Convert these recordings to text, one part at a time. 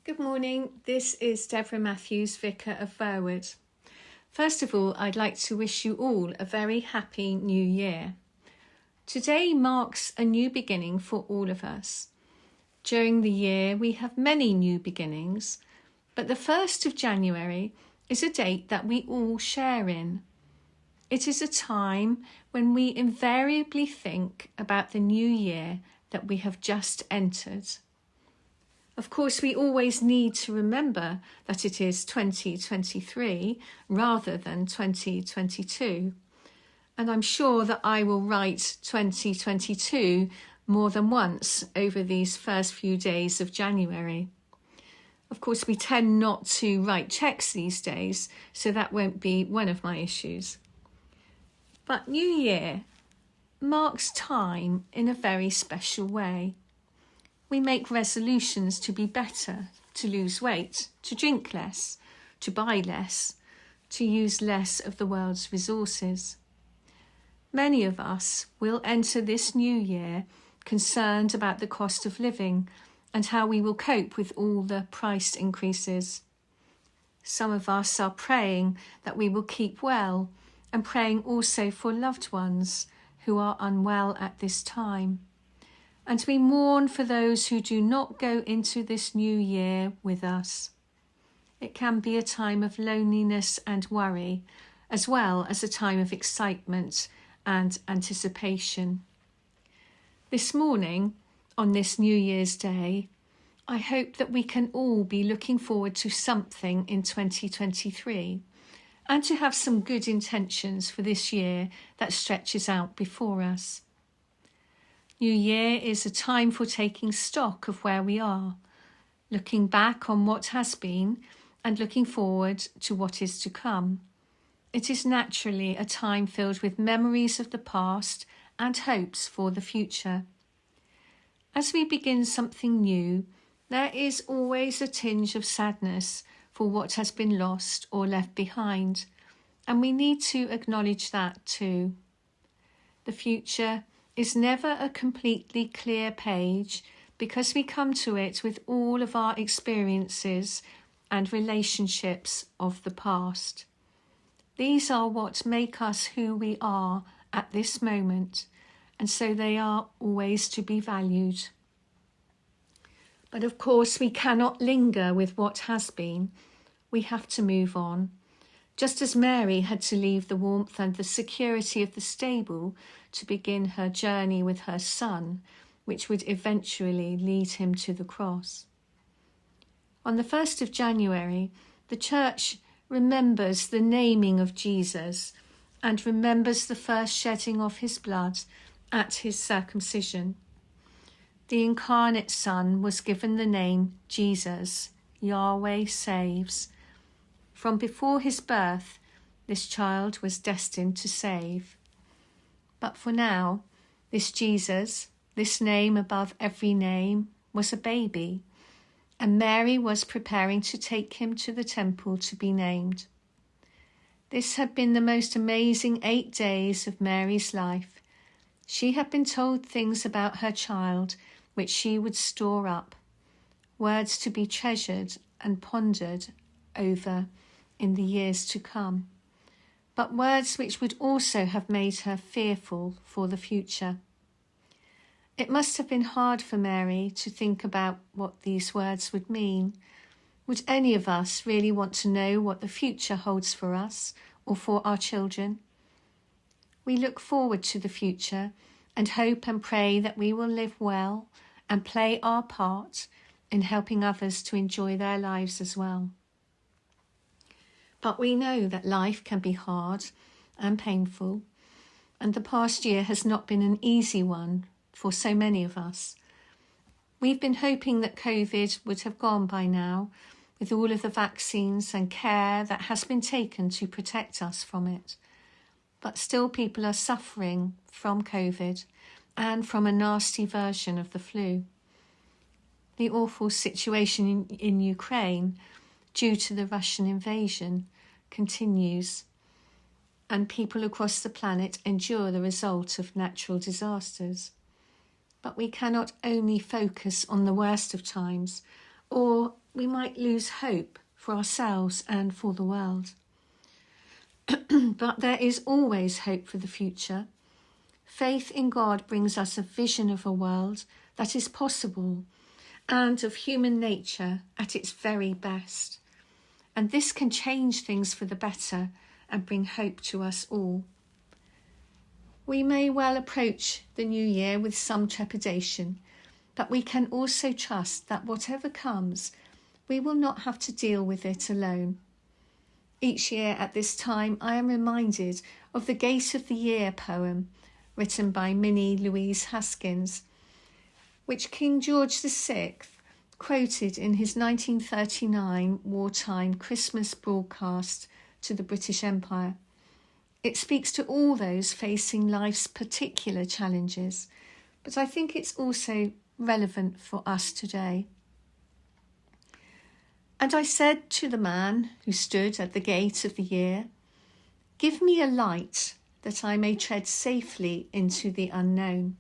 Good morning, this is Deborah Matthews, Vicar of Burwood. First of all, I'd like to wish you all a very happy new year. Today marks a new beginning for all of us. During the year, we have many new beginnings, but the 1st of January is a date that we all share in. It is a time when we invariably think about the new year that we have just entered. Of course, we always need to remember that it is 2023 rather than 2022. And I'm sure that I will write 2022 more than once over these first few days of January. Of course, we tend not to write cheques these days, so that won't be one of my issues. But New Year marks time in a very special way. We make resolutions to be better, to lose weight, to drink less, to buy less, to use less of the world's resources. Many of us will enter this new year concerned about the cost of living and how we will cope with all the price increases. Some of us are praying that we will keep well and praying also for loved ones who are unwell at this time. And we mourn for those who do not go into this new year with us. It can be a time of loneliness and worry, as well as a time of excitement and anticipation. This morning, on this New Year's Day, I hope that we can all be looking forward to something in 2023 and to have some good intentions for this year that stretches out before us. New Year is a time for taking stock of where we are, looking back on what has been and looking forward to what is to come. It is naturally a time filled with memories of the past and hopes for the future. As we begin something new, there is always a tinge of sadness for what has been lost or left behind, and we need to acknowledge that too. The future is never a completely clear page because we come to it with all of our experiences and relationships of the past. These are what make us who we are at this moment, and so they are always to be valued. But of course, we cannot linger with what has been. We have to move on. Just as Mary had to leave the warmth and the security of the stable to begin her journey with her son, which would eventually lead him to the cross. On the 1st of January, the Church remembers the naming of Jesus and remembers the first shedding of his blood at his circumcision. The incarnate Son was given the name Jesus, Yahweh saves. From before his birth, this child was destined to save. But for now, this Jesus, this name above every name, was a baby, and Mary was preparing to take him to the temple to be named. This had been the most amazing 8 days of Mary's life. She had been told things about her child which she would store up, words to be treasured and pondered over in the years to come, but words which would also have made her fearful for the future. It must have been hard for Mary to think about what these words would mean. Would any of us really want to know what the future holds for us or for our children? We look forward to the future and hope and pray that we will live well and play our part in helping others to enjoy their lives as well. But we know that life can be hard and painful, and the past year has not been an easy one for so many of us. We've been hoping that COVID would have gone by now, with all of the vaccines and care that has been taken to protect us from it. But still people are suffering from COVID and from a nasty version of the flu. The awful situation in Ukraine due to the Russian invasion continues, and people across the planet endure the result of natural disasters. But we cannot only focus on the worst of times or we might lose hope for ourselves and for the world. But there is always hope for the future. Faith in God brings us a vision of a world that is possible and of human nature at its very best. And this can change things for the better and bring hope to us all. We may well approach the new year with some trepidation, but we can also trust that whatever comes, we will not have to deal with it alone. Each year at this time, I am reminded of the Gate of the Year poem written by Minnie Louise Haskins, which King George VI quoted in his 1939 wartime Christmas broadcast to the British Empire. It speaks to all those facing life's particular challenges, but I think it's also relevant for us today. And I said to the man who stood at the gate of the year, "Give me a light that I may tread safely into the unknown."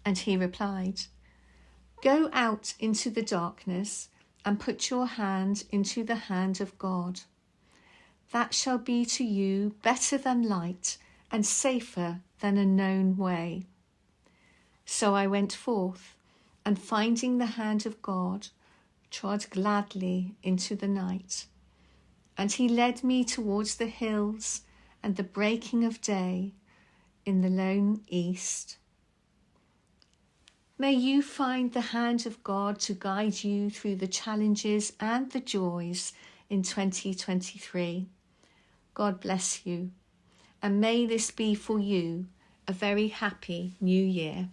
And he replied, "Go out into the darkness and put your hand into the hand of God. That shall be to you better than light and safer than a known way." So I went forth, and finding the hand of God, trod gladly into the night. And he led me towards the hills and the breaking of day in the lone east. May you find the hand of God to guide you through the challenges and the joys in 2023. God bless you, and may this be for you a very happy new year.